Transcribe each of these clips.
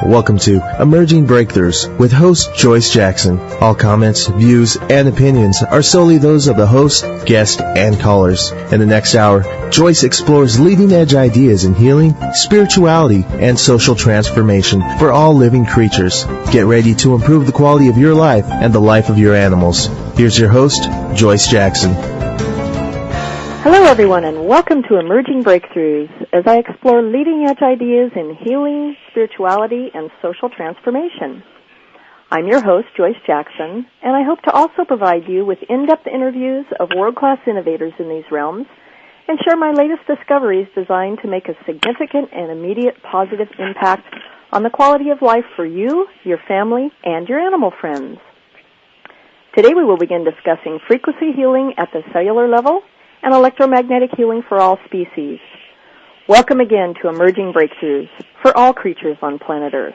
Welcome to Emerging Breakthroughs with host Joyce Jackson. All comments, views, and opinions are solely those of the host, guest, and callers. In the next hour, Joyce explores leading-edge ideas in healing, spirituality, and social transformation for all living creatures. Get ready to improve the quality of your life and the life of your animals. Here's your host, Joyce Jackson. Hello, everyone, and welcome to Emerging Breakthroughs as I explore leading-edge ideas in healing, spirituality, and social transformation. I'm your host, Joyce Jackson, and I hope to also provide you with in-depth interviews of world-class innovators in these realms and share my latest discoveries designed to make a significant and immediate positive impact on the quality of life for you, your family, and your animal friends. Today we will begin discussing frequency healing at the cellular level and electromagnetic healing for all species. Welcome again to Emerging Breakthroughs for all creatures on planet Earth.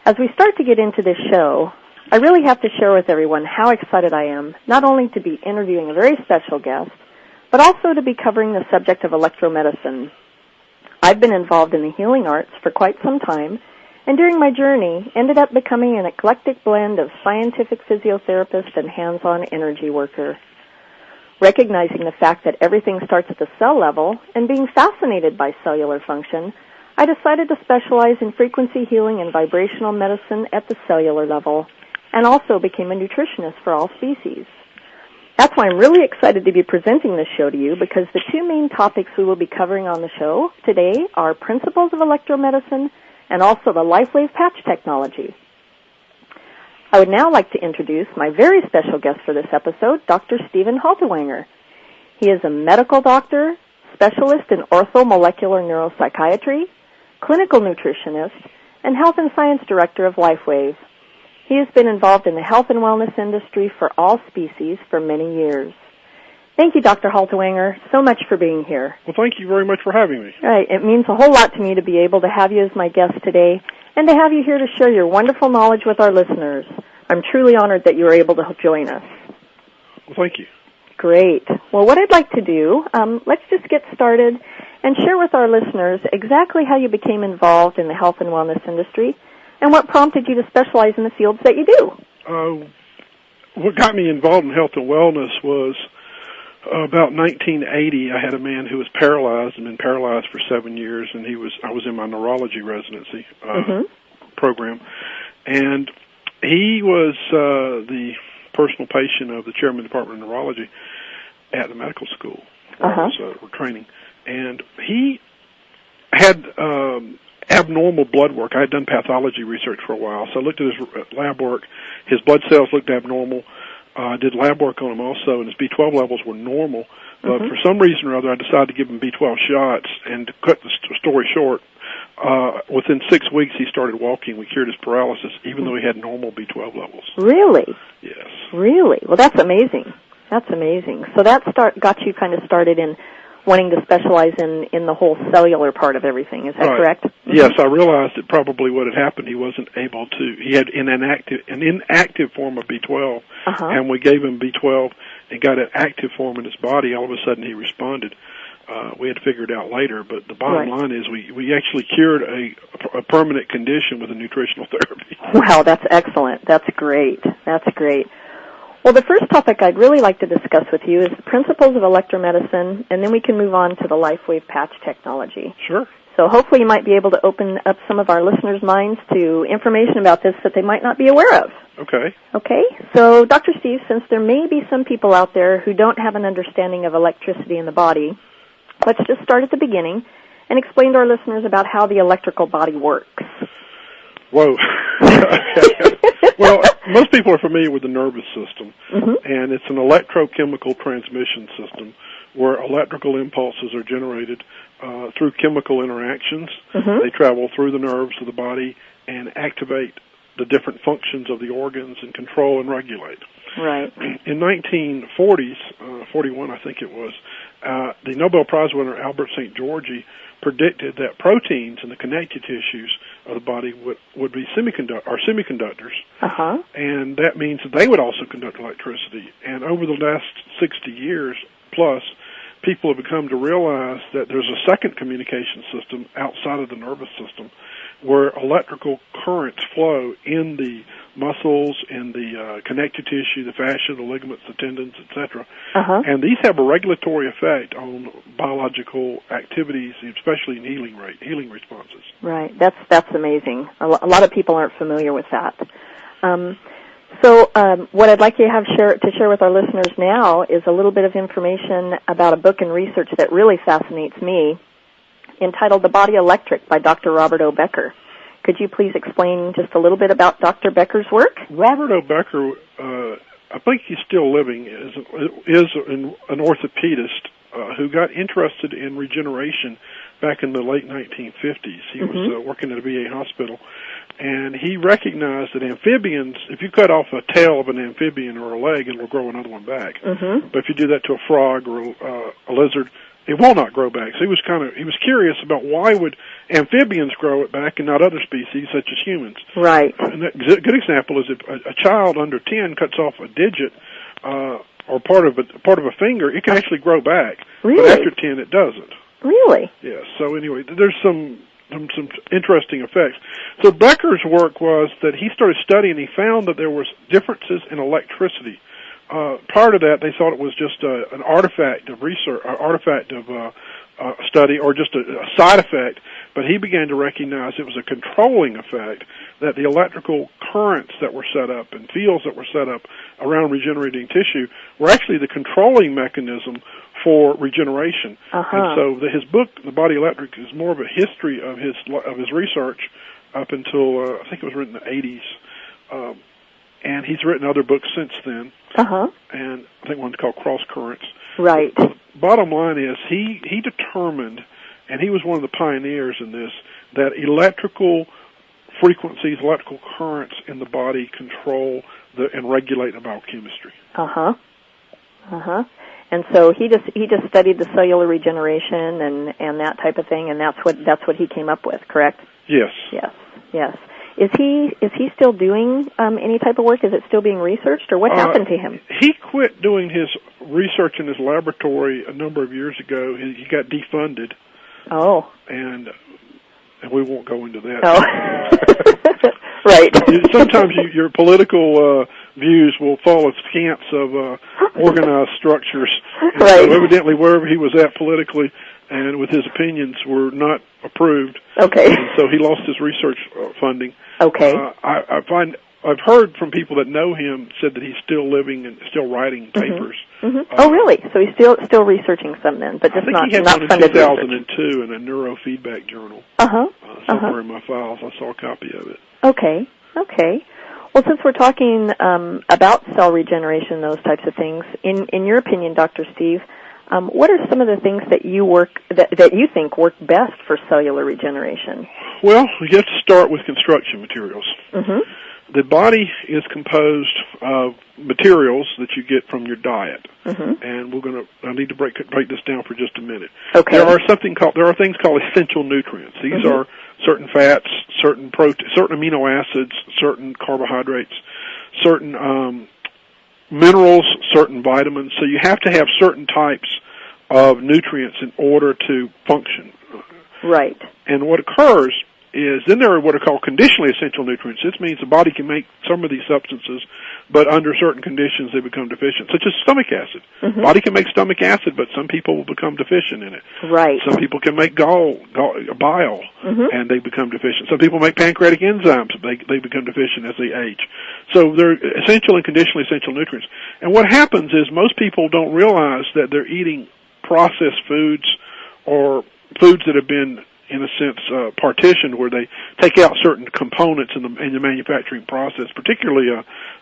As we start to get into this show, I really have to share with everyone how excited I am, not only to be interviewing a very special guest, but also to be covering the subject of electromedicine. I've been involved in the healing arts for quite some time, and during my journey ended up becoming an eclectic blend of scientific physiotherapist and hands-on energy worker. Recognizing the fact that everything starts at the cell level and being fascinated by cellular function, I decided to specialize in frequency healing and vibrational medicine at the cellular level, and also became a nutritionist for all species. That's why I'm really excited to be presenting this show to you, because the two main topics we will be covering on the show today are principles of electromedicine and also the LifeWave patch technology. I would now like to introduce my very special guest for this episode, Dr. Stephen Haltiwanger. He is a medical doctor, specialist in orthomolecular neuropsychiatry, clinical nutritionist, and health and science director of LifeWave. He has been involved in the health and wellness industry for all species for many years. Thank you, Dr. Haltiwanger, so much for being here. Well, thank you very much for having me. All right, it means a whole lot to me to be able to have you as my guest today and to have you here to share your wonderful knowledge with our listeners. I'm truly honored that you were able to join us. Well, thank you. Great. Well, what I'd like to do, let's just get started and share with our listeners exactly how you became involved in the health and wellness industry and what prompted you to specialize in the fields that you do. What got me involved in health and wellness was about 1980. I had a man who was paralyzed and been paralyzed for 7 years, and I was in my neurology residency program, and he was the personal patient of the chairman of the Department of Neurology at the medical school where I was training, and he had abnormal blood work. I had done pathology research for a while, so I looked at his lab work. His blood cells looked abnormal. I did lab work on him also, and his B12 levels were normal. But for some reason or other, I decided to give him B12 shots, and to cut the story short, within 6 weeks he started walking. We cured his paralysis, even though he had normal B12 levels. Really? Yes. Really? Well, that's amazing. That's amazing. So that got you kind of started in wanting to specialize in the whole cellular part of everything. Is that correct? Mm-hmm. Yes, I realized that probably what had happened, he wasn't able to. He had an inactive form of B12, and we gave him B12 and got an active form in his body. All of a sudden, he responded. We had to figure it out later, but the bottom line is we actually cured a permanent condition with a nutritional therapy. Wow, that's excellent. That's great. That's great. Well, the first topic I'd really like to discuss with you is the principles of electromedicine, and then we can move on to the LifeWave patch technology. Sure. So hopefully you might be able to open up some of our listeners' minds to information about this that they might not be aware of. Okay. Okay. So, Dr. Steve, since there may be some people out there who don't have an understanding of electricity in the body, let's just start at the beginning and explain to our listeners about how the electrical body works. Whoa. Well, most people are familiar with the nervous system, and it's an electrochemical transmission system where electrical impulses are generated through chemical interactions. They travel through the nerves of the body and activate the different functions of the organs and control and regulate. Right. In 1940s, 41 I think it was, the Nobel Prize winner Albert St. Georgi predicted that proteins in the connective tissues of the body would be semiconductors, and that means that they would also conduct electricity. And over the last 60 years plus, people have come to realize that there's a second communication system outside of the nervous system where electrical currents flow in the muscles, in the connective tissue, the fascia, the ligaments, the tendons, etc. And these have a regulatory effect on biological activities, especially in healing responses. Right. That's amazing. A lot of people aren't familiar with that. So what I'd like you to have to share with our listeners now is a little bit of information about a book and research that really fascinates me, entitled The Body Electric by Dr. Robert O. Becker. Could you please explain just a little bit about Dr. Becker's work? Robert O. Becker, I think he's still living, is an orthopedist who got interested in regeneration back in the late 1950s. He was working at a VA hospital, and he recognized that amphibians, if you cut off a tail of an amphibian or a leg, it will grow another one back. But if you do that to a frog or a lizard, it will not grow back. So he was curious about why would amphibians grow it back and not other species such as humans. Right. And a good example is if a child under 10 cuts off a digit or part of a finger, it can actually grow back. Really? But after 10, it doesn't. Really? Yeah. So anyway, there's some interesting effects. So Becker's work was that he started studying. He found that there was differences in electricity. Prior to that, they thought it was just an artifact of research, study, or just a side effect. But he began to recognize it was a controlling effect, that the electrical currents that were set up and fields that were set up around regenerating tissue were actually the controlling mechanism for regeneration. And so his book, The Body Electric, is more of a history of his research up until I think it was written in the 80s. And he's written other books since then. And I think one's called Cross Currents. Right. The bottom line is he determined, and he was one of the pioneers in this, that electrical frequencies, electrical currents in the body control and regulate the biochemistry. And so he just studied the cellular regeneration and that type of thing, and that's what he came up with, correct? Yes. Yes. Is he still doing any type of work? Is it still being researched, or what happened to him? He quit doing his research in his laboratory a number of years ago. He got defunded. Oh. And we won't go into that. Oh. Right. Sometimes your political views will fall askance of organized structures. Right. So evidently, wherever he was at politically and with his opinions were not approved. Okay. And so he lost his research funding. Okay. I've heard from people that know him said that he's still living and still writing papers. Oh, really? So he's still researching some then, but just not funded research. I think he had one in 2002 in a neurofeedback journal. Somewhere in my files, I saw a copy of it. Okay. Well, since we're talking about cell regeneration, those types of things, in your opinion, Dr. Steve, what are some of the things that you think work best for cellular regeneration? Well, you have to start with construction materials. The body is composed of materials that you get from your diet, and I need to break this down for just a minute. Okay. There are things called essential nutrients. These are certain fats, certain protein, certain amino acids, certain carbohydrates, certain minerals, certain vitamins. So you have to have certain types of nutrients in order to function. Right. And what occurs is then there are what are called conditionally essential nutrients. This means the body can make some of these substances, but under certain conditions they become deficient, such as stomach acid. Body can make stomach acid, but some people will become deficient in it. Right. Some people can make bile, and they become deficient. Some people make pancreatic enzymes, they become deficient as they age. So they're essential and conditionally essential nutrients. And what happens is most people don't realize that they're eating processed foods or foods that have been, in a sense, partitioned, where they take out certain components in the manufacturing process, particularly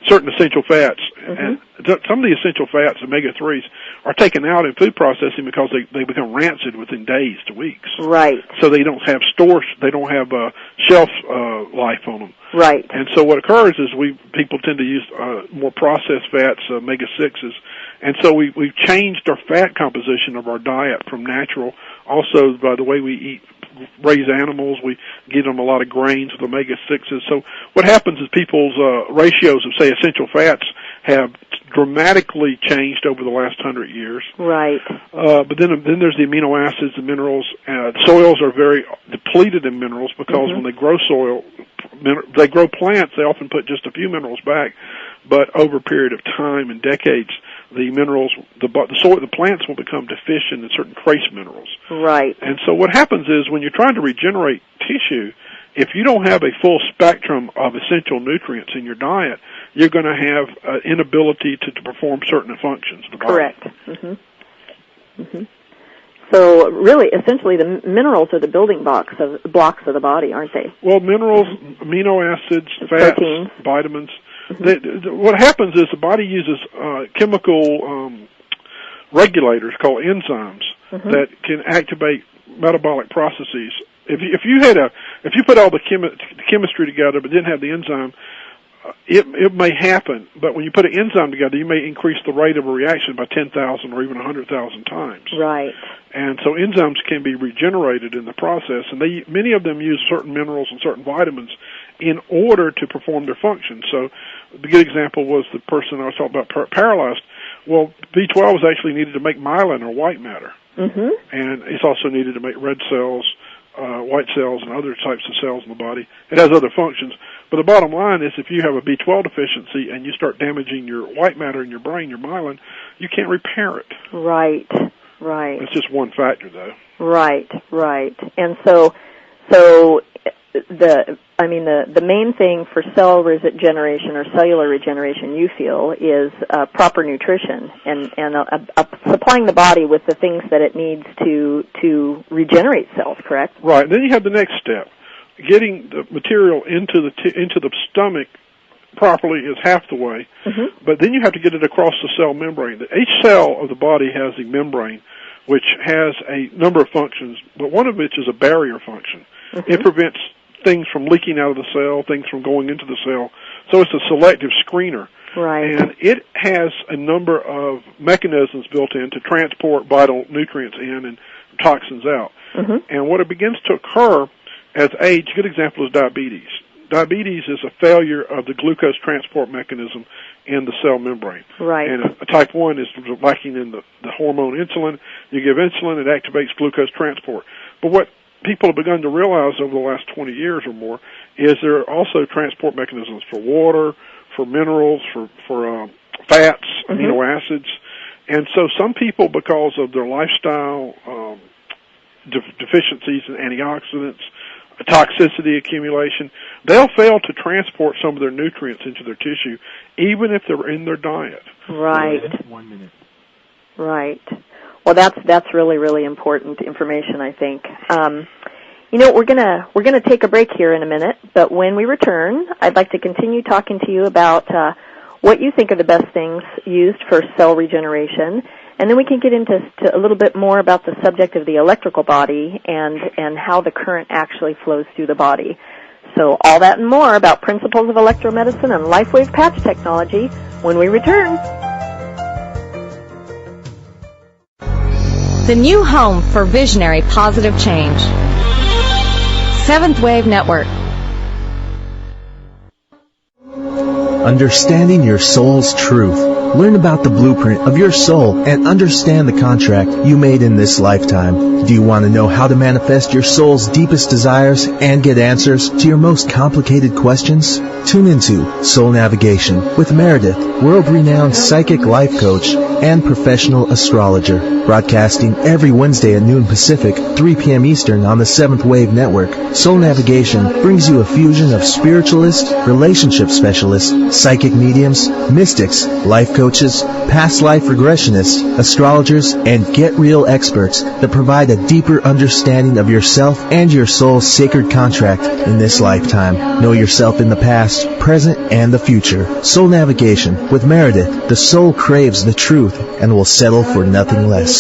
certain essential fats. And some of the essential fats, omega-3s, are taken out in food processing because they become rancid within days to weeks. Right. So they don't have shelf life on them. Right. And so what occurs is people tend to use more processed fats, omega-6s, and so we've changed our fat composition of our diet from natural. Also, by the way we raise animals, we give them a lot of grains with omega-6s. So what happens is people's ratios of, say, essential fats have dramatically changed over the last 100 years. Right. But then there's the amino acids, the minerals. Soils are very depleted in minerals because when they grow they grow plants, they often put just a few minerals back. But over a period of time and decades, the minerals, the plants will become deficient in certain trace minerals. Right. And so what happens is when you're trying to regenerate tissue, if you don't have a full spectrum of essential nutrients in your diet, you're going to have inability to perform certain functions. Correct. So really, essentially, the minerals are the building blocks of the body, aren't they? Well, minerals, amino acids, fats, proteins, vitamins. What happens is the body uses chemical regulators called enzymes that can activate metabolic processes. If you put all the chemistry together but didn't have the enzyme, it may happen. But when you put an enzyme together, you may increase the rate of a reaction by 10,000 or even 100,000 times. Right. And so enzymes can be regenerated in the process, and many of them use certain minerals and certain vitamins in order to perform their function. So the good example was the person I was talking about paralyzed. Well, B12 was actually needed to make myelin or white matter, and it's also needed to make red cells, white cells, and other types of cells in the body. It has other functions. But the bottom line is if you have a B12 deficiency and you start damaging your white matter in your brain, your myelin, you can't repair it. Right. It's just one factor, though. Right. And so the main thing for cell regeneration or cellular regeneration, you feel, is proper nutrition and supplying the body with the things that it needs to regenerate cells, correct? Right. Then you have the next step. Getting the material into the stomach properly is half the way, but then you have to get it across the cell membrane. Each cell of the body has a membrane which has a number of functions, but one of which is a barrier function. It prevents things from leaking out of the cell, things from going into the cell. So it's a selective screener. Right. And it has a number of mechanisms built in to transport vital nutrients in and toxins out. And what it begins to occur as age, a good example is diabetes. Diabetes is a failure of the glucose transport mechanism in the cell membrane. Right. And a type 1 is lacking in the hormone insulin. You give insulin, it activates glucose transport. But what people have begun to realize over the last 20 years or more is there are also transport mechanisms for water, for minerals, for fats, amino acids. And so some people, because of their lifestyle deficiencies in antioxidants, toxicity accumulation, they'll fail to transport some of their nutrients into their tissue, even if they're in their diet. Right. 1 minute. Right. Well, that's really, really important information, I think. We're gonna take a break here in a minute, but when we return, I'd like to continue talking to you about what you think are the best things used for cell regeneration. And then we can get into a little bit more about the subject of the electrical body and how the current actually flows through the body. So all that and more about principles of electromedicine and LifeWave patch technology when we return. The new home for visionary positive change. Seventh Wave Network. Understanding your soul's truth. Learn about the blueprint of your soul and understand the contract you made in this lifetime. Do you want to know how to manifest your soul's deepest desires and get answers to your most complicated questions? Tune into Soul Navigation with Meredith, world-renowned psychic life coach and professional astrologer. Broadcasting every Wednesday at noon Pacific, 3 p.m. Eastern on the 7th Wave Network, Soul Navigation brings you a fusion of spiritualists, relationship specialists, psychic mediums, mystics, life coaches, past life regressionists, astrologers, and get real experts that provide a deeper understanding of yourself and your soul's sacred contract in this lifetime. Know yourself in the past, present, and the future. Soul Navigation with Meredith. The soul craves the truth and will settle for nothing less.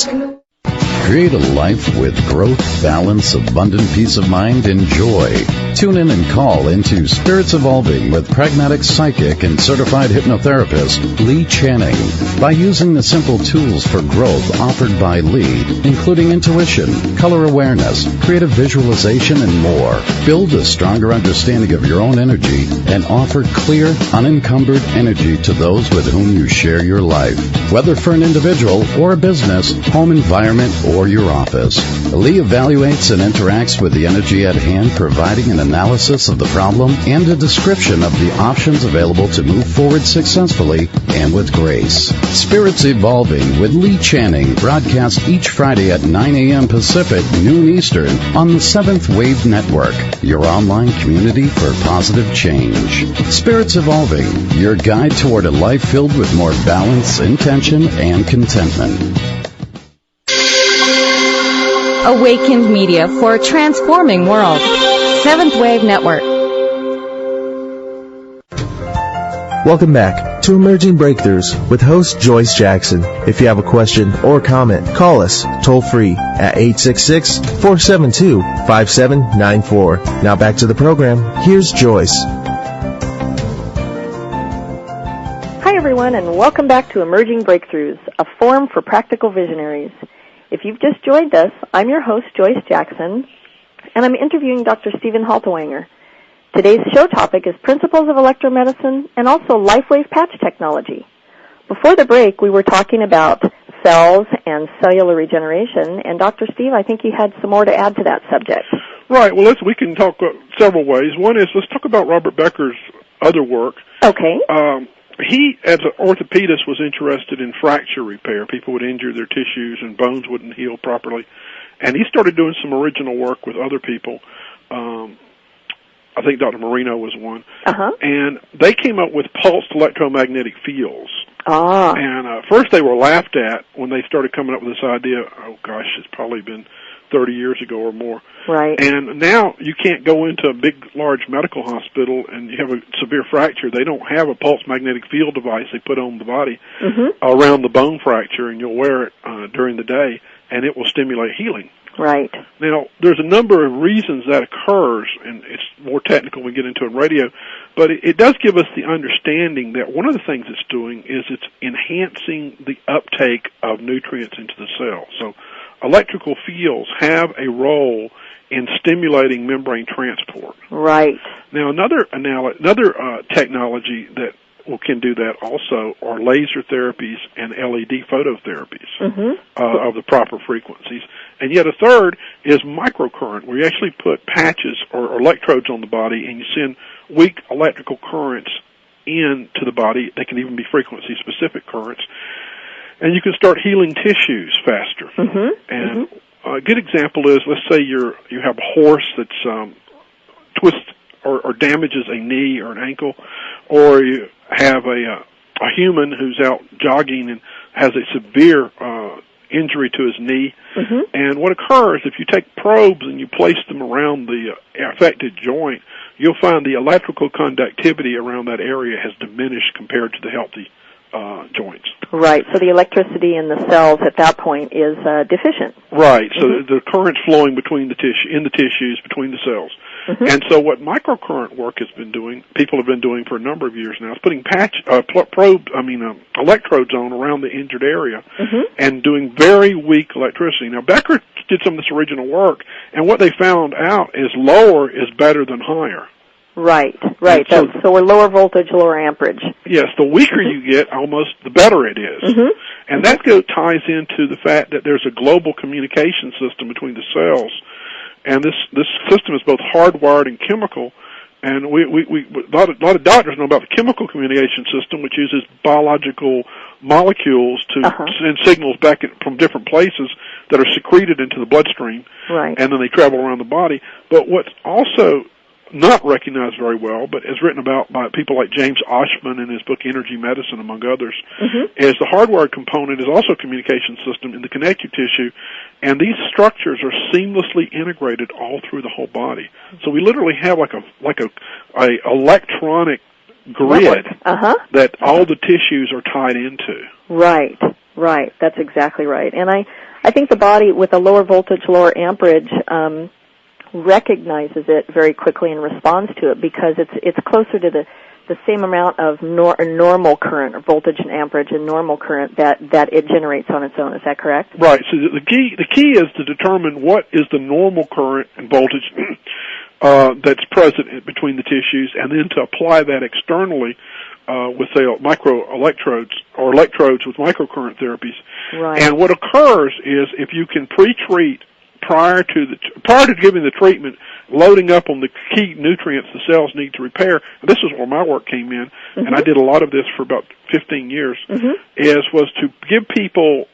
Create a life with growth, balance, abundant peace of mind, and joy. Tune in and call into Spirits Evolving with pragmatic psychic and certified hypnotherapist Lee Channing. By using the simple tools for growth offered by Lee, including intuition, color awareness, creative visualization, and more, build a stronger understanding of your own energy and offer clear, unencumbered energy to those with whom you share your life, whether for an individual or a business, home environment, or your office. Lee evaluates and interacts with the energy at hand, providing an analysis of the problem and a description of the options available to move forward successfully and with grace. Spirits Evolving with Lee Channing broadcast each Friday at 9 a.m. Pacific, noon Eastern on the 7th Wave Network, your online community for positive change. Spirits Evolving, your guide toward a life filled with more balance, intention, and contentment. Awakened media for a transforming world. 7th Wave Network. Welcome back to Emerging Breakthroughs with host Joyce Jackson. If you have a question or comment, call us toll free at 866-472-5794. Now back to the program. Here's Joyce. Hi everyone, and welcome back to Emerging Breakthroughs, a forum for practical visionaries. If you've just joined us, I'm your host, Joyce Jackson, and I'm interviewing Dr. Stephen Haltiwanger. Today's show topic is Principles of Electromedicine and also LifeWave Patch Technology. Before the break, we were talking about cells and cellular regeneration, and Dr. Steve, I think you had some more to add to that subject. Right. Well, we can talk several ways. One is, let's talk about Robert Becker's other work. Okay. He, as an orthopedist, was interested in fracture repair. People would injure their tissues and bones wouldn't heal properly. And he started doing some original work with other people. I think Dr. Marino was one. Uh-huh. And they came up with pulsed electromagnetic fields. Ah. And first they were laughed at when they started coming up with this idea. Oh, gosh, it's probably been 30 years ago or more. Right. And now you can't go into a big, large medical hospital and you have a severe fracture. They don't have a pulse magnetic field device they put on the body around the bone fracture, and you'll wear it during the day, and it will stimulate healing. Right. Now, there's a number of reasons that occurs, and it's more technical when we get into it in radio, but it does give us the understanding that one of the things it's doing is it's enhancing the uptake of nutrients into the cell. So electrical fields have a role in stimulating membrane transport. Right. Now, another technology that can do that also are laser therapies and LED phototherapies of the proper frequencies. And yet a third is microcurrent, where you actually put patches or electrodes on the body and you send weak electrical currents into the body. They can even be frequency-specific currents. And you can start healing tissues faster. And a good example is, let's say you have a horse that's twists or damages a knee or an ankle, or you have a human who's out jogging and has a severe injury to his knee. And what occurs, if you take probes and you place them around the affected joint, you'll find the electrical conductivity around that area has diminished compared to the healthy joints. Right, so the electricity in the cells at that point is deficient. Right, so the current's flowing between the in the tissues, between the cells. And so what microcurrent work has been doing, people have been doing for a number of years now, is putting electrodes on around the injured area and doing very weak electricity. Now, Becker did some of this original work, and what they found out is lower is better than higher. Right. So we're lower voltage, lower amperage. Yes, the weaker you get, almost the better it is. And that ties into the fact that there's a global communication system between the cells. And this system is both hardwired and chemical. And a lot of doctors know about the chemical communication system, which uses biological molecules to send signals back from different places that are secreted into the bloodstream. Right. And then they travel around the body. But what's also not recognized very well, but is written about by people like James Oshman in his book Energy Medicine, among others, is the hardwired component is also a communication system in the connective tissue, and these structures are seamlessly integrated all through the whole body. So we literally have like a electronic grid that all the tissues are tied into. Right. That's exactly right. And I think the body with a lower voltage, lower amperage, recognizes it very quickly and responds to it because it's closer to the same amount of normal current, or voltage and amperage and normal current that it generates on its own. Is that correct? Right. So the key is to determine what is the normal current and voltage that's present between the tissues, and then to apply that externally with, say, microelectrodes or electrodes with microcurrent therapies. Right. And what occurs is if you can pre-treat prior to giving the treatment, loading up on the key nutrients the cells need to repair. And this is where my work came in, and I did a lot of this for about 15 years. Was to give people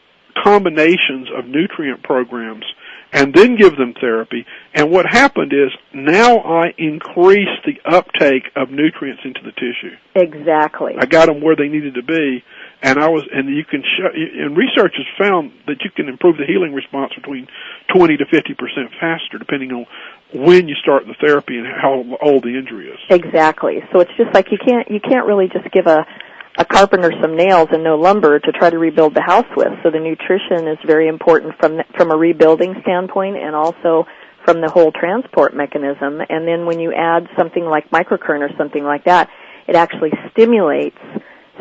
combinations of nutrient programs and then give them therapy. And what happened is now I increased the uptake of nutrients into the tissue. Exactly. I got them where they needed to be, and research has found that you can improve the healing response between 20 to 50% faster, depending on when you start the therapy and how old the injury is. Exactly. So it's just like you can't really just give a carpenter some nails and no lumber to try to rebuild the house with. So the nutrition is very important from a rebuilding standpoint, and also from the whole transport mechanism. And then when you add something like microcurrent or something like that, it actually stimulates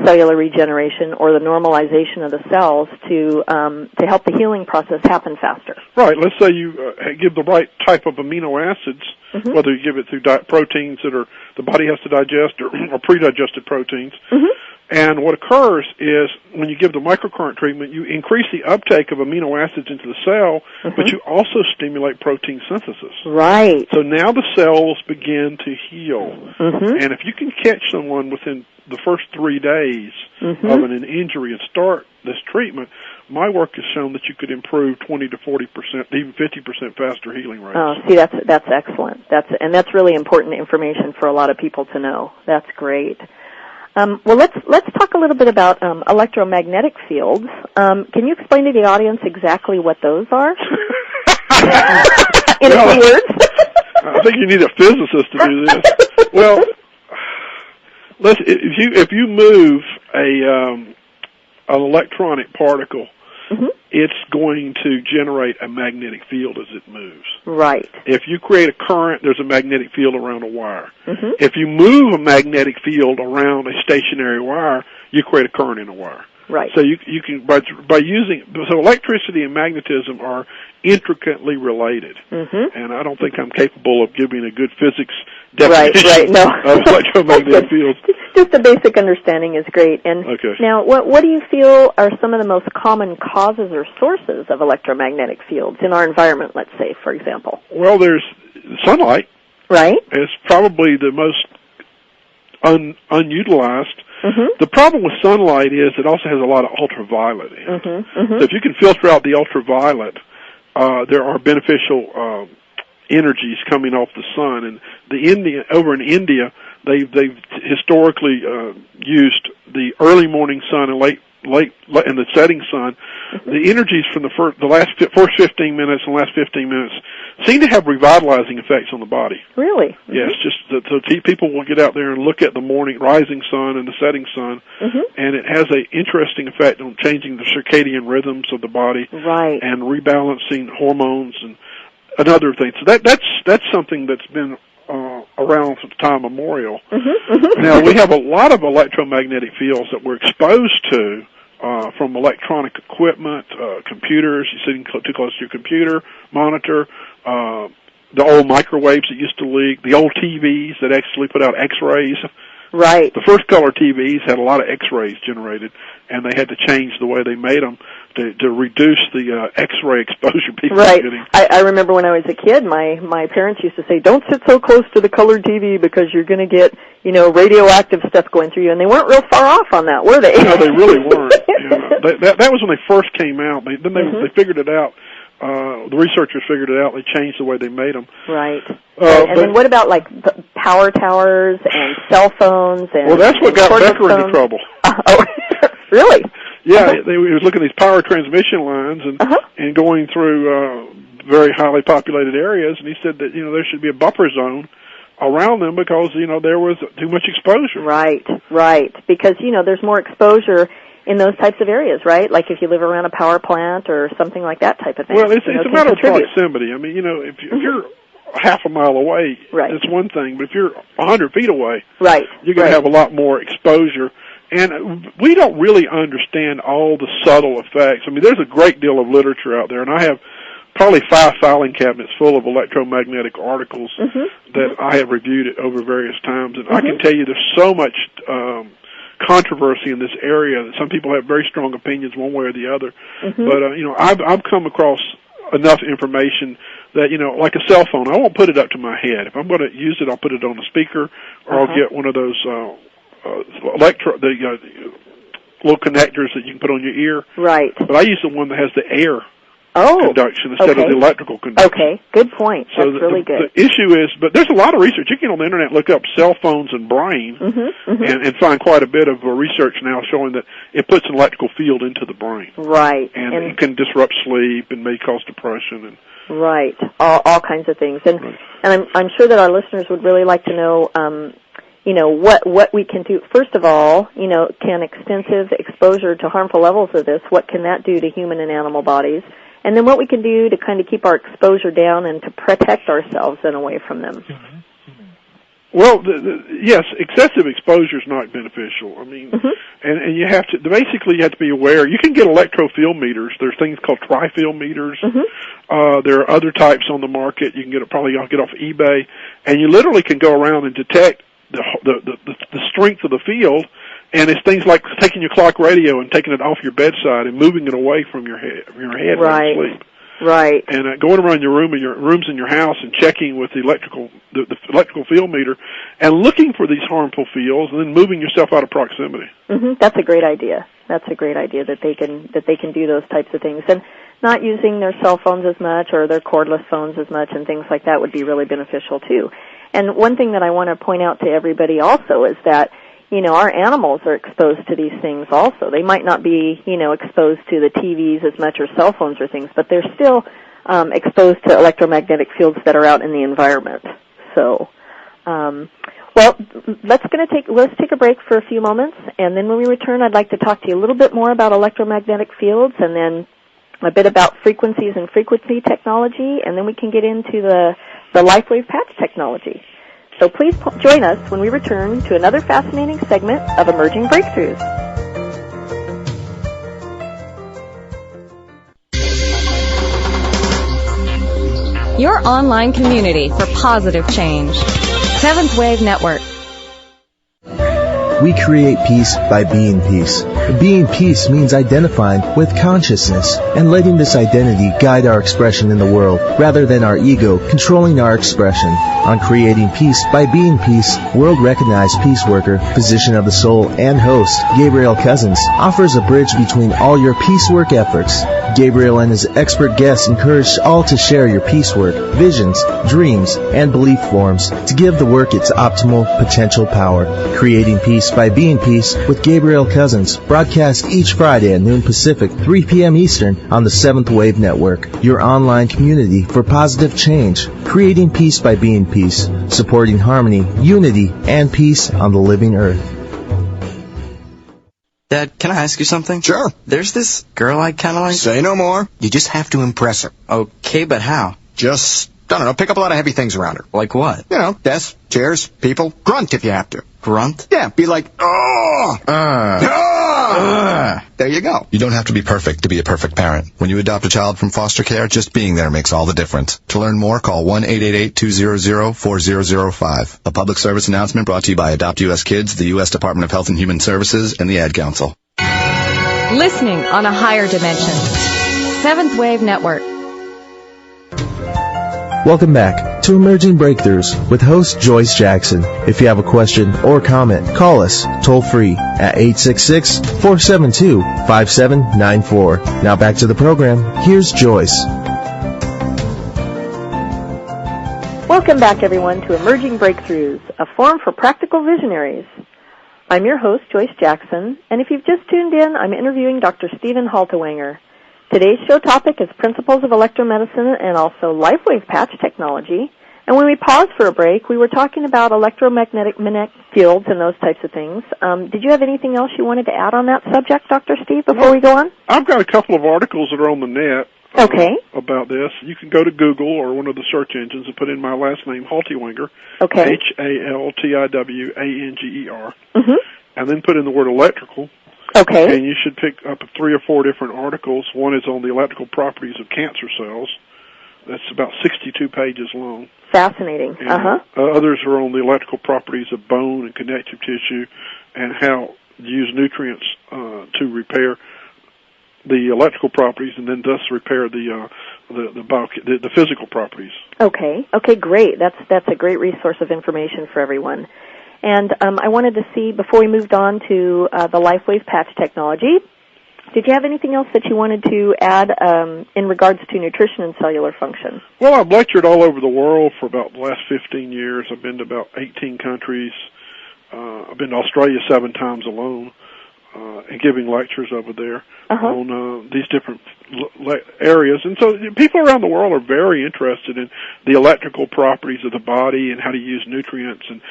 cellular regeneration or the normalization of the cells to help the healing process happen faster. Right. Let's say you give the right type of amino acids, whether you give it through proteins that the body has to digest or pre-digested proteins. And what occurs is when you give the microcurrent treatment, you increase the uptake of amino acids into the cell, but you also stimulate protein synthesis. Right. So now the cells begin to heal. And if you can catch someone within the first 3 days of an injury and start this treatment, my work has shown that you could improve 20 to 40%, even 50% faster healing rates. Oh, see, that's excellent. That's really important information for a lot of people to know. That's great. Well, let's talk a little bit about electromagnetic fields. Can you explain to the audience exactly what those are? In a few words. I think you need a physicist to do this. Well, if you move an electronic particle, it's going to generate a magnetic field as it moves. Right. If you create a current, there's a magnetic field around a wire. If you move a magnetic field around a stationary wire, you create a current in a wire. Right. So you can by using electricity and magnetism are intricately related, and I don't think I'm capable of giving a good physics definition of electromagnetic fields. Just a basic understanding is great. And now, what do you feel are some of the most common causes or sources of electromagnetic fields in our environment? Let's say, for example. Well, there's sunlight. Right. It's probably the most unutilized. The problem with sunlight is it also has a lot of ultraviolet in it. So if you can filter out the ultraviolet, there are beneficial energies coming off the sun. And over in India, they've historically used the early morning sun and late and the setting sun. The energies from the first 15 minutes and last 15 minutes seem to have revitalizing effects on the body. Really? Yes, just so people will get out there and look at the rising sun and the setting sun, and it has an interesting effect on changing the circadian rhythms of the body, right, and rebalancing hormones and other things. So that's something that's been around since time immemorial. Now, we have a lot of electromagnetic fields that we're exposed to from electronic equipment, computers. You're sitting too close to your computer, monitor, the old microwaves that used to leak, the old TVs that actually put out X-rays. Right. The first color TVs had a lot of X-rays generated, and they had to change the way they made them to reduce the X-ray exposure people were getting. I remember when I was a kid, my parents used to say, "Don't sit so close to the colored TV because you're going to get, radioactive stuff going through you." And they weren't real far off on that, were they? No, they really weren't. That was when they first came out. They figured it out. The researchers figured it out. They changed the way they made them. Right. And then what about like power towers and cell phones? And that's what got Becker into trouble. Oh, really? Yeah, he was looking at these power transmission lines and going through very highly populated areas, and he said that there should be a buffer zone around them because there was too much exposure. Right. Because there's more exposure in those types of areas, right? Like if you live around a power plant or something like that type of thing. Well, it's a matter of proximity. I mean, if you're half a mile away, right. it's one thing. But if you're 100 feet away, right. you're going to have a lot more exposure. And we don't really understand all the subtle effects. I mean, there's a great deal of literature out there, and I have probably 5 filing cabinets full of electromagnetic articles that I have reviewed over various times. And I can tell you there's so much controversy in this area that some people have very strong opinions one way or the other. But, I've come across enough information that, like a cell phone, I won't put it up to my head. If I'm going to use it, I'll put it on a speaker, or I'll get one of those little connectors that you can put on your ear. Right. But I use the one that has the air conduction instead of the electrical conduction. Okay, good point. So that's really good. The issue is, but there's a lot of research. You can on the internet look up cell phones and brain and find quite a bit of research now showing that it puts an electrical field into the brain. Right. And it can disrupt sleep and may cause depression. Right. All kinds of things. And I'm sure that our listeners would really like to know, what we can do. First of all, can extensive exposure to harmful levels of this, what can that do to human and animal bodies? And then what we can do to kind of keep our exposure down and to protect ourselves and away from them. Well, yes, excessive exposure is not beneficial. I mean, and you have to, basically you have to be aware. You can get electrofield meters. There's things called tri-field meters. There are other types on the market. You can get I'll get off eBay. And you literally can go around and detect the strength of the field. And it's things like taking your clock radio and taking it off your bedside and moving it away from your head when you sleep. Right. And going around your rooms in your house and checking with the electrical field meter and looking for these harmful fields and then moving yourself out of proximity. That's a great idea. That's a great idea that they can do those types of things. And not using their cell phones as much or their cordless phones as much and things like that would be really beneficial too. And one thing that I want to point out to everybody also is that our animals are exposed to these things also. They might not be, exposed to the TVs as much or cell phones or things, but they're still exposed to electromagnetic fields that are out in the environment. So, let's take a break for a few moments, and then when we return, I'd like to talk to you a little bit more about electromagnetic fields, and then a bit about frequencies and frequency technology, and then we can get into the LifeWave patch technology. So please join us when we return to another fascinating segment of Emerging Breakthroughs. Your online community for positive change. Seventh Wave Network. We create peace by being peace. Being peace means identifying with consciousness and letting this identity guide our expression in the world rather than our ego controlling our expression. On Creating Peace by Being Peace, world-recognized peace worker, physician of the soul, and host, Gabriel Cousins, offers a bridge between all your peace work efforts. Gabriel and his expert guests encourage all to share your peace work, visions, dreams, and belief forms to give the work its optimal potential power. Creating Peace by Being Peace with Gabriel Cousins, broadcast each Friday at noon Pacific, 3 p.m. Eastern on the Seventh Wave Network, your online community for positive change. Creating Peace by Being Peace, supporting harmony, unity, and peace on the living earth. Dad, can I ask you something? Sure. There's this girl I kind of like. Say no more. You just have to impress her. Okay, but how? Just, I don't know, pick up a lot of heavy things around her. Like what? Desks, chairs, people. Grunt if you have to. Grunt? Yeah, be like, oh! There you go. You don't have to be perfect to be a perfect parent. When you adopt a child from foster care, just being there makes all the difference. To learn more, call 1-888-200-4005. A public service announcement brought to you by Adopt U.S. Kids, the U.S. Department of Health and Human Services, and the Ad Council. Listening on a higher dimension. Seventh Wave Network. Welcome back to Emerging Breakthroughs with host Joyce Jackson. If you have a question or comment, call us toll free at 866-472-5794. Now back to the program. Here's Joyce. Welcome back, everyone, to Emerging Breakthroughs, a forum for practical visionaries. I'm your host, Joyce Jackson, and if you've just tuned in, I'm interviewing Dr. Stephen Haltiwanger. Today's show topic is principles of electromedicine and also LifeWave patch technology. And when we paused for a break, we were talking about electromagnetic fields and those types of things. Did you have anything else you wanted to add on that subject, Dr. Steve, before we go on? I've got a couple of articles that are on the net Okay. About this. You can go to Google or one of the search engines and put in my last name, Haltiwanger, Okay. Haltiwanger, Mm-hmm. and then put in the word electrical. Okay. And you should pick up 3 or 4 different articles. One is on the electrical properties of cancer cells. That's about 62 pages long. Fascinating. And, Uh-huh. Others are on the electrical properties of bone and connective tissue and how to use nutrients to repair the electrical properties and then thus repair the physical properties. Okay. Okay, great. That's a great resource of information for everyone. And I wanted to see, before we moved on to the LifeWave patch technology, did you have anything else that you wanted to add in regards to nutrition and cellular function? Well, I've lectured all over the world for about the last 15 years. I've been to about 18 countries. I've been to Australia 7 times alone and giving lectures over there on these different areas. And so people around the world are very interested in the electrical properties of the body and how to use nutrients and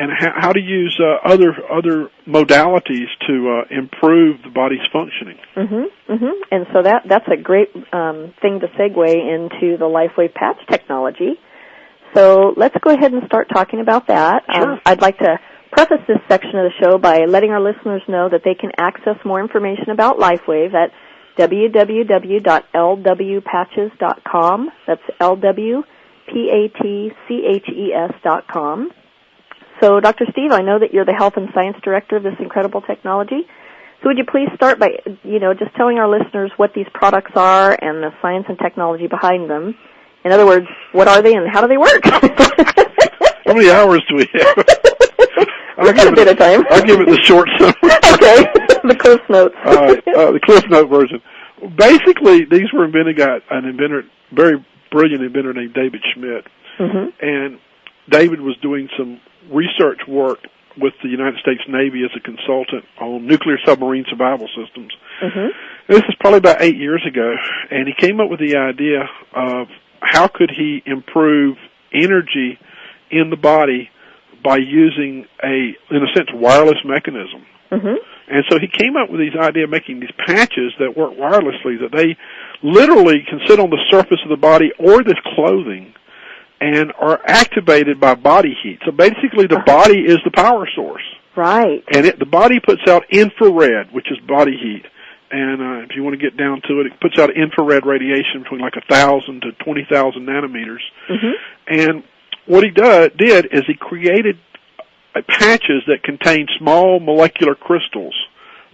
how to use other modalities to improve the body's functioning. Mm-hmm. Mm-hmm. And so that's a great thing to segue into the LifeWave patch technology. So let's go ahead and start talking about that. Sure. I'd like to preface this section of the show by letting our listeners know that they can access more information about LifeWave at www.lwpatches.com. That's LWPATCHES.com. So, Dr. Steve, I know that you're the Health and Science Director of this incredible technology. So would you please start by, just telling our listeners what these products are and the science and technology behind them? In other words, what are they and how do they work? How many hours do we have? We've got a bit of time. I'll give it the short summary. Okay, the Cliff Notes. All right, the Cliff Note version. Basically, these were invented by an inventor, very brilliant inventor named David Schmidt. Mm-hmm. And David was doing some research work with the United States Navy as a consultant on nuclear submarine survival systems. Mm-hmm. This is probably about 8 years ago, and he came up with the idea of how could he improve energy in the body by using in a sense, wireless mechanism. Mm-hmm. And so he came up with this idea of making these patches that work wirelessly, that they literally can sit on the surface of the body or this clothing and are activated by body heat. So basically the body is the power source. Right. And the body puts out infrared, which is body heat. And if you want to get down to it, it puts out infrared radiation between like 1,000 to 20,000 nanometers. Mm-hmm. And what he did is he created patches that contain small molecular crystals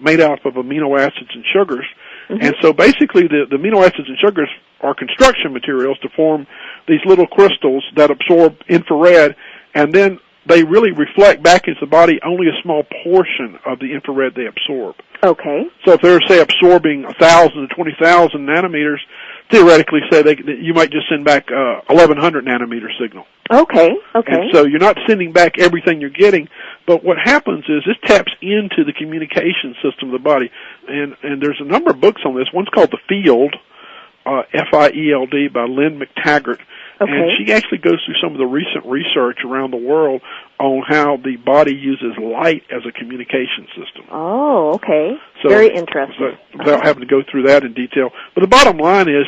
made out of amino acids and sugars. Mm-hmm. And so basically the amino acids and sugars are construction materials to form these little crystals that absorb infrared, and then they really reflect back into the body only a small portion of the infrared they absorb. Okay. So if they're, say, absorbing 1,000 to 20,000 nanometers, theoretically, you might just send back 1,100 nanometer signal. Okay. Okay. And so you're not sending back everything you're getting, but what happens is this taps into the communication system of the body. And there's a number of books on this. One's called The Field, F-I-E-L-D, by Lynn McTaggart. Okay. And she actually goes through some of the recent research around the world on how the body uses light as a communication system. Oh, okay. So, very interesting. Without having to go through that in detail. But the bottom line is,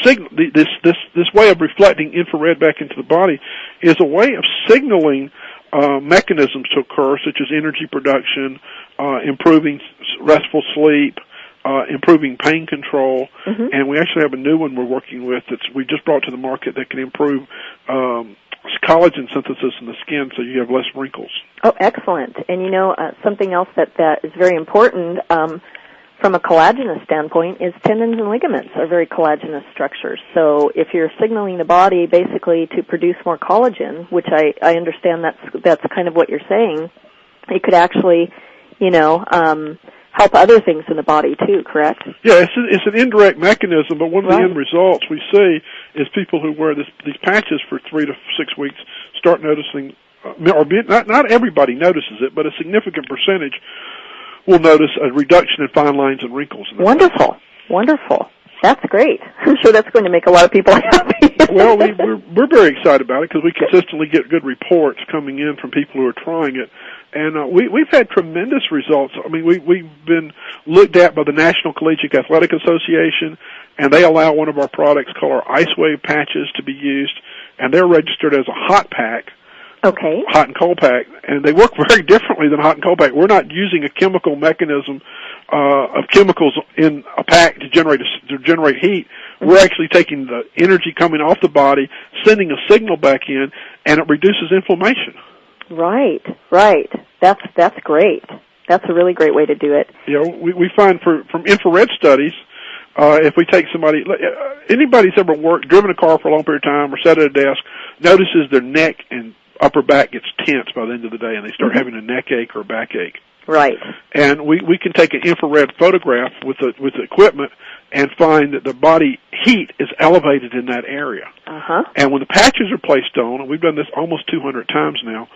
this way of reflecting infrared back into the body is a way of signaling mechanisms to occur, such as energy production, improving restful sleep, improving pain control, mm-hmm. and we actually have a new one we're working with we just brought to the market that can improve collagen synthesis in the skin so you have less wrinkles. Oh, excellent. And something else that is very important from a collagenous standpoint is tendons and ligaments are very collagenous structures. So if you're signaling the body basically to produce more collagen, which I understand that's kind of what you're saying, it could actually, help other things in the body too, correct? Yeah, it's an indirect mechanism, but one of the end results we see is people who wear these patches for 3 to 6 weeks start noticing, not everybody notices it, but a significant percentage will notice a reduction in fine lines and wrinkles. Wonderful, wonderful. That's great. I'm sure that's going to make a lot of people happy. Well, we're very excited about it because we consistently get good reports coming in from people who are trying it. And we've had tremendous results. I mean, we've been looked at by the National Collegiate Athletic Association, and they allow one of our products called our Ice Wave patches to be used, and they're registered as a hot pack. Okay. Hot and cold pack, and they work very differently than hot and cold pack. We're not using a chemical mechanism of chemicals in a pack to generate heat. We're actually taking the energy coming off the body, sending a signal back in, and it reduces inflammation. Right. That's great. That's a really great way to do it. You know, we find from infrared studies, if we take somebody, anybody's ever driven a car for a long period of time or sat at a desk, notices their neck and upper back gets tense by the end of the day, and they start having a neck ache or a back ache. Right. And we can take an infrared photograph with the equipment and find that the body heat is elevated in that area. Uh-huh. And when the patches are placed on, and we've done this almost 200 times now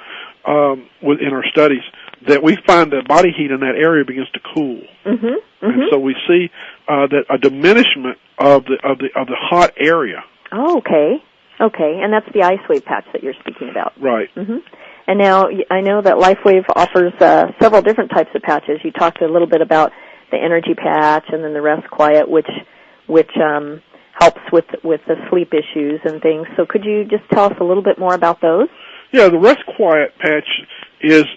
in our studies, that we find that body heat in that area begins to cool. Mm-hmm. Mm-hmm. And so we see that a diminishment of the hot area. Oh, okay. Okay, and that's the Ice Wave patch that you're speaking about. Right. Mm-hmm. And now I know that LifeWave offers several different types of patches. You talked a little bit about the energy patch and then the Rest Quiet, which helps with the sleep issues and things. So could you just tell us a little bit more about those? Yeah, the Rest Quiet patch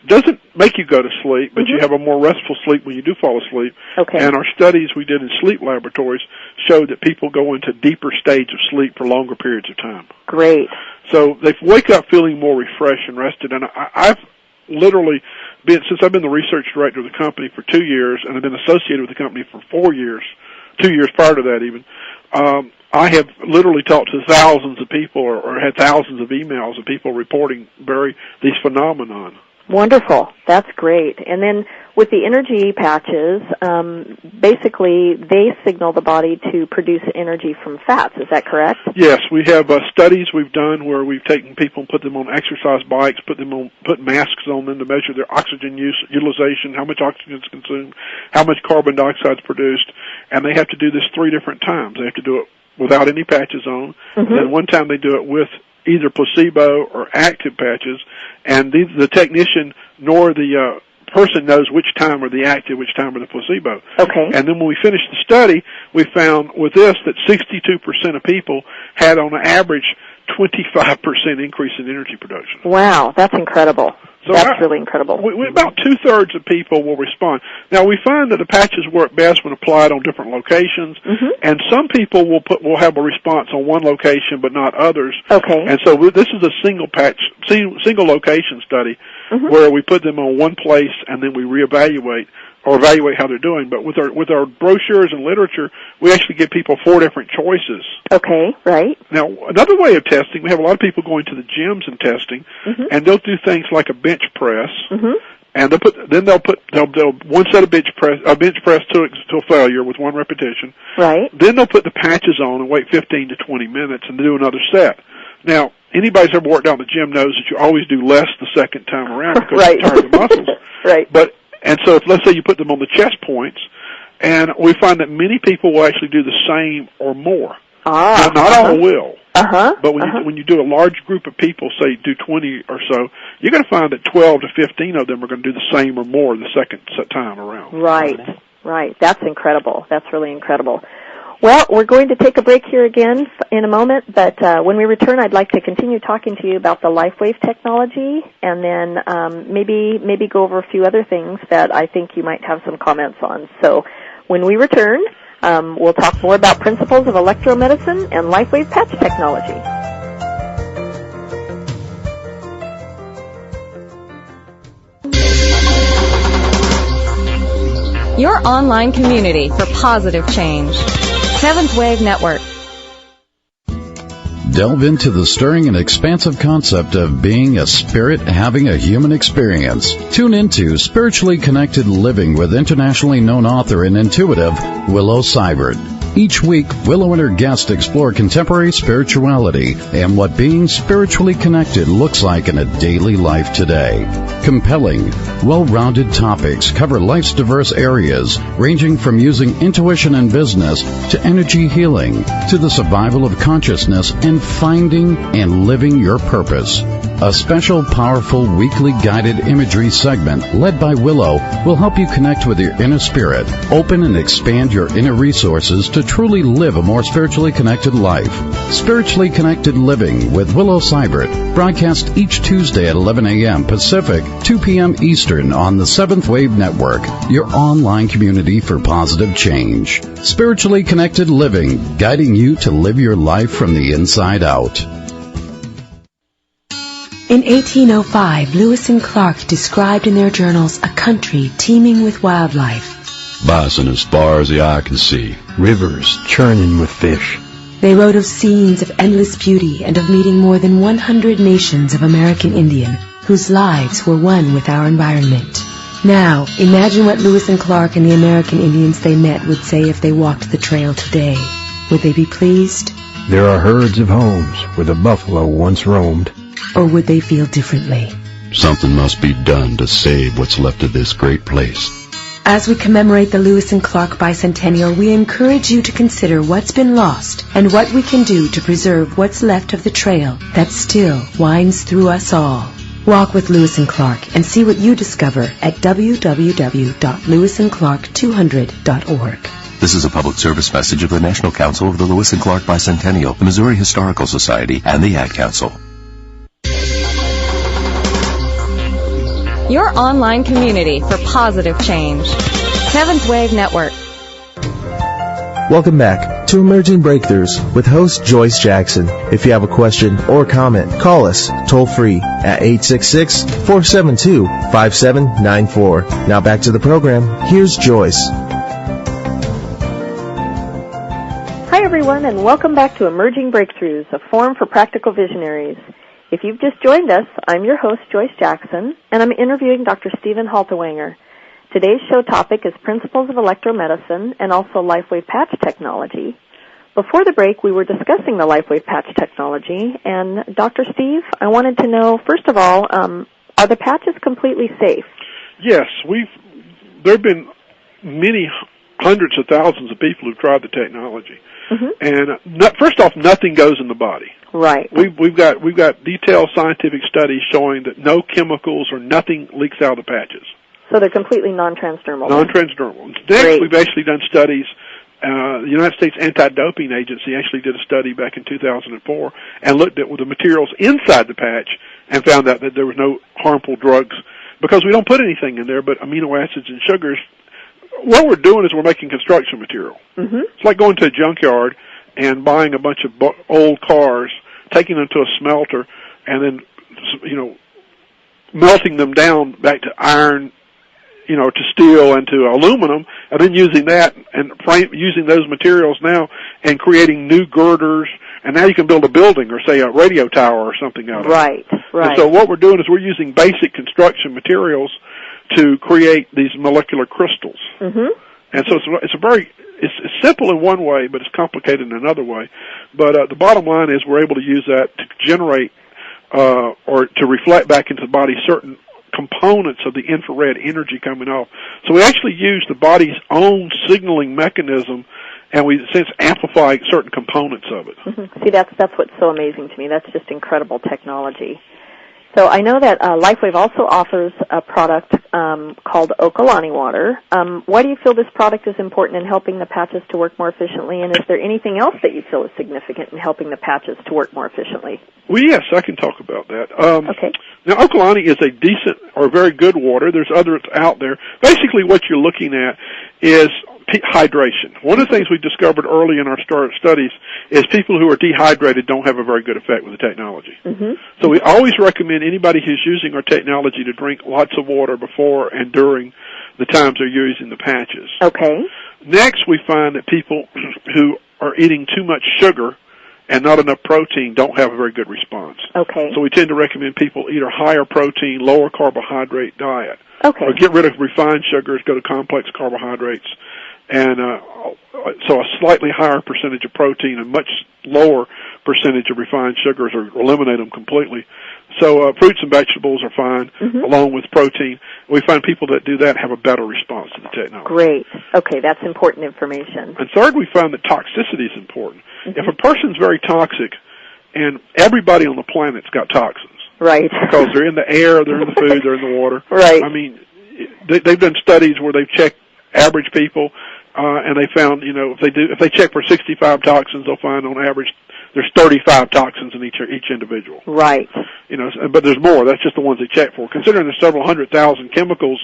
doesn't make you go to sleep, but you have a more restful sleep when you do fall asleep. Okay. And our studies we did in sleep laboratories showed that people go into deeper states of sleep for longer periods of time. Great. So they wake up feeling more refreshed and rested. And I've literally since I've been the research director of the company for 2 years, and I've been associated with the company for 4 years, 2 years prior to that even, I have literally talked to thousands of people or had thousands of emails of people reporting these phenomenon. Wonderful. That's great. And then with the energy patches, basically they signal the body to produce energy from fats. Is that correct? Yes. We have studies we've done where we've taken people and put them on exercise bikes, put masks on them to measure their oxygen utilization, how much oxygen is consumed, how much carbon dioxide is produced, and they have to do this 3 different times. They have to do it without any patches on, and then one time they do it with either placebo or active patches, and the technician nor the person knows which time are the active, which time are the placebo. Okay. And then when we finished the study, we found with this that 62% of people had on average 25% increase in energy production. Wow, that's incredible. So that's really incredible. About 2/3 of people will respond. Now we find that the patches work best when applied on different locations, and some people will have a response on one location but not others. Okay. And so this is a single location study where we put them on one place and then we reevaluate or evaluate how they're doing. But with our brochures and literature, we actually give people 4 different choices. Okay, right. Now, another way of testing, we have a lot of people going to the gyms and testing, and they'll do things like a bench press, and they'll put one set of bench press to failure with 1 repetition. Right. Then they'll put the patches on and wait 15 to 20 minutes and do another set. Now, anybody's ever worked out in the gym knows that you always do less the second time around because you tire the muscles. Right. And so let's say you put them on the chest points, and we find that many people will actually do the same or more. Now, not all will. But when you do a large group of people, say do 20 or so, you're going to find that 12 to 15 of them are going to do the same or more the second time around. Right. That's incredible. That's really incredible. Well, we're going to take a break here again in a moment, but when we return, I'd like to continue talking to you about the LifeWave technology, and then maybe go over a few other things that I think you might have some comments on. So when we return, we'll talk more about principles of electromedicine and LifeWave patch technology. Your online community for positive change. Seventh Wave Network. Delve into the stirring and expansive concept of being a spirit having a human experience. Tune into Spiritually Connected Living with internationally known author and intuitive Willow Seibert. Each week, Willow and her guests explore contemporary spirituality and what being spiritually connected looks like in a daily life today. Compelling, well-rounded topics cover life's diverse areas, ranging from using intuition in business to energy healing to the survival of consciousness and finding and living your purpose. A special, powerful, weekly guided imagery segment led by Willow will help you connect with your inner spirit, open and expand your inner resources to truly live a more spiritually connected life. Spiritually Connected Living with Willow Seibert, broadcast each Tuesday at 11 a.m. Pacific, 2 p.m. Eastern on the Seventh Wave Network, your online community for positive change. Spiritually Connected Living, guiding you to live your life from the inside out. In 1805, Lewis and Clark described in their journals a country teeming with wildlife. Bison as far as the eye can see. Rivers churning with fish. They wrote of scenes of endless beauty and of meeting more than 100 nations of American Indian whose lives were one with our environment. Now, imagine what Lewis and Clark and the American Indians they met would say if they walked the trail today. Would they be pleased? There are herds of homes where the buffalo once roamed. Or would they feel differently? Something must be done to save what's left of this great place. As we commemorate the Lewis and Clark bicentennial, we encourage you to consider what's been lost and what we can do to preserve what's left of the trail that still winds through us all. Walk with Lewis and Clark and see what you discover at www.lewisandclark200.org. This is a public service message of the National Council of the Lewis and Clark Bicentennial, the Missouri Historical Society, and the Ad Council. Your online community for positive change. Seventh Wave Network. Welcome back to Emerging Breakthroughs with host Joyce Jackson. If you have a question or comment, call us toll-free at 866-472-5794. Now back to the program. Here's Joyce. Hi, everyone, and welcome back to Emerging Breakthroughs, a forum for practical visionaries. If you've just joined us, I'm your host, Joyce Jackson, and I'm interviewing Dr. Stephen Haltiwanger. Today's show topic is Principles of Electromedicine and also LifeWave Patch Technology. Before the break, we were discussing the LifeWave Patch Technology, and Dr. Steve, I wanted to know, first of all, are the patches completely safe? Yes, there have been many hundreds of thousands of people who've tried the technology. Mm-hmm. And first off, nothing goes in the body. Right. We've got detailed scientific studies showing that no chemicals or nothing leaks out of the patches. So they're completely non-transdermal. Non-transdermal. Next, Great. We've actually done studies. The United States Anti-Doping Agency actually did a study back in 2004 and looked at the materials inside the patch and found out that there was no harmful drugs because we don't put anything in there but amino acids and sugars. What we're doing is we're making construction material. Mm-hmm. It's like going to a junkyard and buying a bunch of old cars, taking them to a smelter, and then, melting them down back to iron, to steel and to aluminum, and then using that and using those materials now and creating new girders, and now you can build a building or, say, a radio tower or something out of it. Right. And so what we're doing is we're using basic construction materials to create these molecular crystals. Mm-hmm. And so it's simple in one way, but it's complicated in another way. But the bottom line is we're able to use that to generate or to reflect back into the body certain components of the infrared energy coming off. So we actually use the body's own signaling mechanism, and we, since, amplify certain components of it. Mm-hmm. See, that's what's so amazing to me. That's just incredible technology. So I know that LifeWave also offers a product called Okalani water. Why do you feel this product is important in helping the patches to work more efficiently, and is there anything else that you feel is significant in helping the patches to work more efficiently? Well, yes, I can talk about that. Okay. Now, Okalani is a decent or very good water. There's others out there. Basically, what you're looking at is hydration. One of the things we discovered early in our studies is people who are dehydrated don't have a very good effect with the technology. Mm-hmm. So we always recommend anybody who's using our technology to drink lots of water before and during the times they're using the patches. Okay. Next, we find that people who are eating too much sugar and not enough protein don't have a very good response. Okay. So we tend to recommend people eat a higher protein, lower carbohydrate diet. Okay. Or get rid of refined sugars, go to complex carbohydrates. and so a slightly higher percentage of protein and much lower percentage of refined sugars, or eliminate them completely. So fruits and vegetables are fine, along with protein. We find people that do that have a better response to the technology. Great. Okay, that's important information. And third, we find that toxicity is important. If a person's very toxic, and everybody on the planet's got toxins. Right. Because they're in the air, they're in the food, they're in the water. Right. I mean, they've done studies where they've checked average people, and they found, if they check for 65 toxins, they'll find on average there's 35 toxins in each individual. Right. But there's more. That's just the ones they check for. Considering there's several 100,000 chemicals,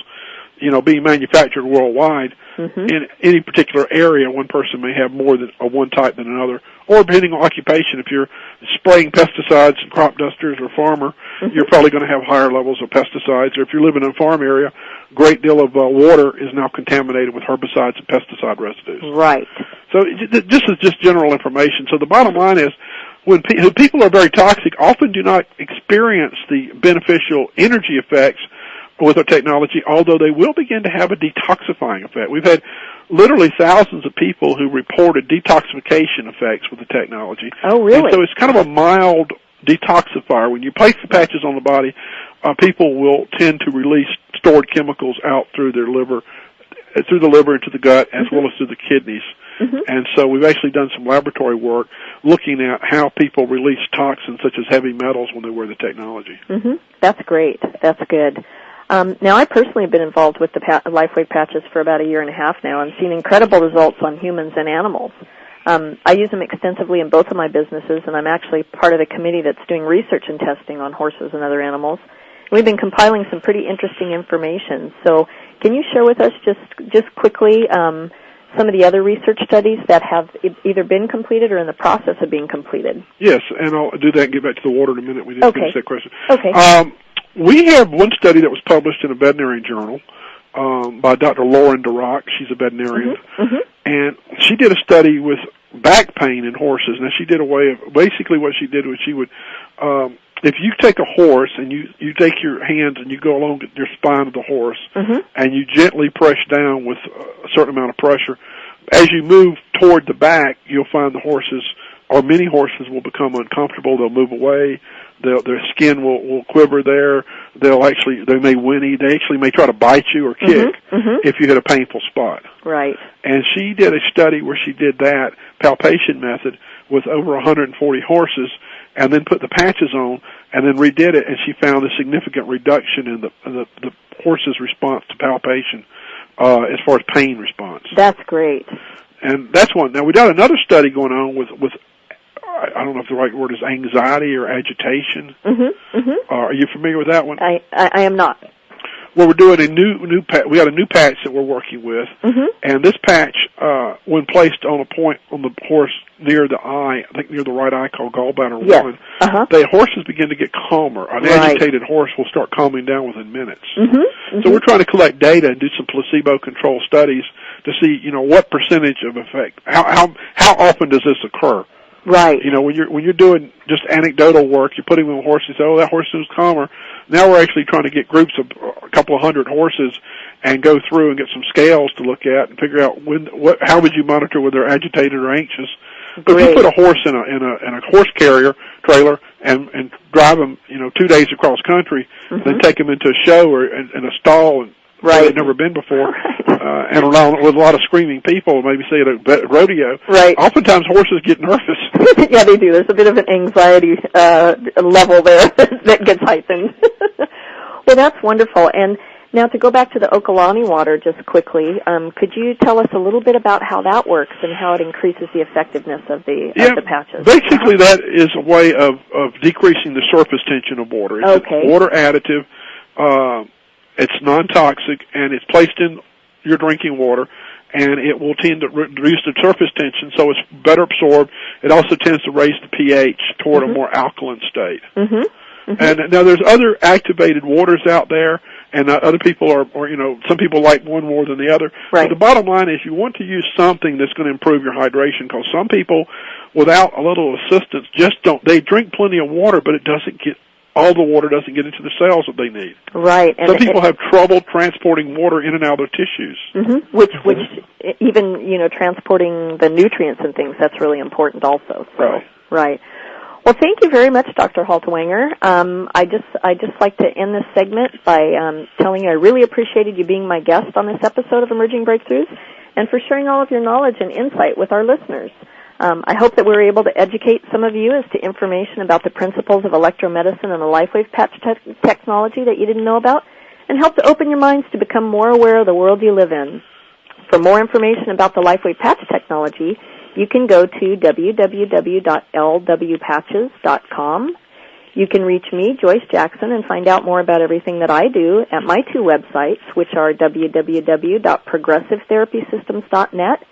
being manufactured worldwide, in any particular area, one person may have more than one type than another. Or depending on occupation, if you're spraying pesticides and crop dusters or farmer, you're probably going to have higher levels of pesticides. Or if you're living in a farm area, a great deal of water is now contaminated with herbicides and pesticide residues. Right. So this is just general information. So the bottom line is, when people are very toxic, often do not experience the beneficial energy effects with our technology, although they will begin to have a detoxifying effect. We've had literally thousands of people who reported detoxification effects with the technology. Oh, really? And so it's kind of a mild detoxifier. When you place the patches on the body, people will tend to release stored chemicals out through their liver, through the liver into the gut, as well as through the kidneys. And so we've actually done some laboratory work looking at how people release toxins such as heavy metals when they wear the technology. That's great. That's good. Now, I personally have been involved with the LifeWave patches for about a year and a half now, and seen incredible results on humans and animals. I use them extensively in both of my businesses, and I'm actually part of the committee that's doing research and testing on horses and other animals. We've been compiling some pretty interesting information. So can you share with us just quickly some of the other research studies that have either been completed or in the process of being completed? Yes, and I'll do that and get back to the water in a minute. We didn't finish that question. Okay. We have one study that was published in a veterinary journal by Dr. Lauren Dirac. She's a veterinarian. And she did a study with back pain in horses. Now, she did basically what she did was she would, if you take a horse and you take your hands and you go along your spine of the horse and you gently press down with a certain amount of pressure, as you move toward the back, you'll find the horses, or many horses, will become uncomfortable. They'll move away. Their skin will quiver there. They may whinny. They actually may try to bite you or kick if you hit a painful spot. Right. And she did a study where she did that palpation method with over 140 horses, and then put the patches on, and then redid it, and she found a significant reduction in the horse's response to palpation as far as pain response. That's great. And that's one. Now, we got another study going on with I don't know if the right word is anxiety or agitation. Are you familiar with that one? I am not. Well, we're doing we got a new patch that we're working with, and this patch, when placed on a point on the horse near the eye, I think near the right eye, called gallbladder 1, the horses begin to get calmer. An agitated horse will start calming down within minutes. So we're trying to collect data and do some placebo-controlled studies to see, what percentage of effect, how often does this occur? Right. When you're doing just anecdotal work, you're putting them on a horse and say, that horse is calmer. Now we're actually trying to get groups of a couple of hundred horses and go through and get some scales to look at and figure out how would you monitor whether they're agitated or anxious. But if you put a horse in a horse carrier trailer and drive them, 2 days across country, then take them into a show or in a stall and where they've never been before, and around with a lot of screaming people, maybe say at a rodeo. Right. Oftentimes horses get nervous. Yeah, they do. There's a bit of an anxiety level there that gets heightened. Well, that's wonderful. And now to go back to the Okolani water just quickly, could you tell us a little bit about how that works and how it increases the effectiveness of the patches? Basically, that is a way of decreasing the surface tension of water. It's a water additive. It's non-toxic, and it's placed in your drinking water, and it will tend to reduce the surface tension, so it's better absorbed. It also tends to raise the pH toward a more alkaline state. And now there's other activated waters out there, and other people are some people like one more than the other. Right. But the bottom line is you want to use something that's going to improve your hydration, because some people, without a little assistance, they drink plenty of water, but it doesn't get all the water doesn't get into the cells that they need. Right. And some people have trouble transporting water in and out of their tissues. Mm-hmm. Which even, transporting the nutrients and things, that's really important also. So, right. Well, thank you very much, Dr. Haltiwanger. I just like to end this segment by telling you I really appreciated you being my guest on this episode of Emerging Breakthroughs and for sharing all of your knowledge and insight with our listeners. I hope that we were able to educate some of you as to information about the principles of electromedicine and the LifeWave patch technology that you didn't know about, and help to open your minds to become more aware of the world you live in. For more information about the LifeWave patch technology, you can go to www.lwpatches.com. You can reach me, Joyce Jackson, and find out more about everything that I do at my two websites, which are www.progressivetherapysystems.net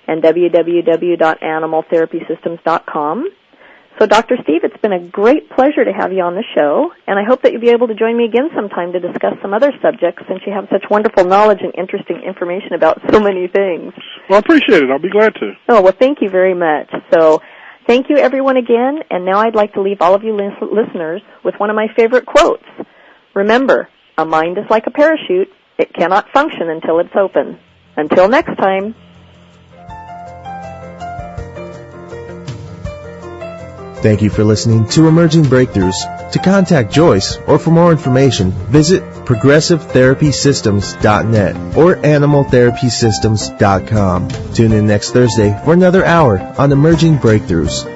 and www.animaltherapysystems.com. So, Dr. Steve, it's been a great pleasure to have you on the show, and I hope that you'll be able to join me again sometime to discuss some other subjects since you have such wonderful knowledge and interesting information about so many things. Well, I appreciate it. I'll be glad to. Oh, well, thank you very much. So, thank you, everyone, again, and now I'd like to leave all of you listeners with one of my favorite quotes. Remember, a mind is like a parachute. It cannot function until it's open. Until next time. Thank you for listening to Emerging Breakthroughs. To contact Joyce or for more information, visit progressivetherapysystems.net or animaltherapysystems.com. Tune in next Thursday for another hour on Emerging Breakthroughs.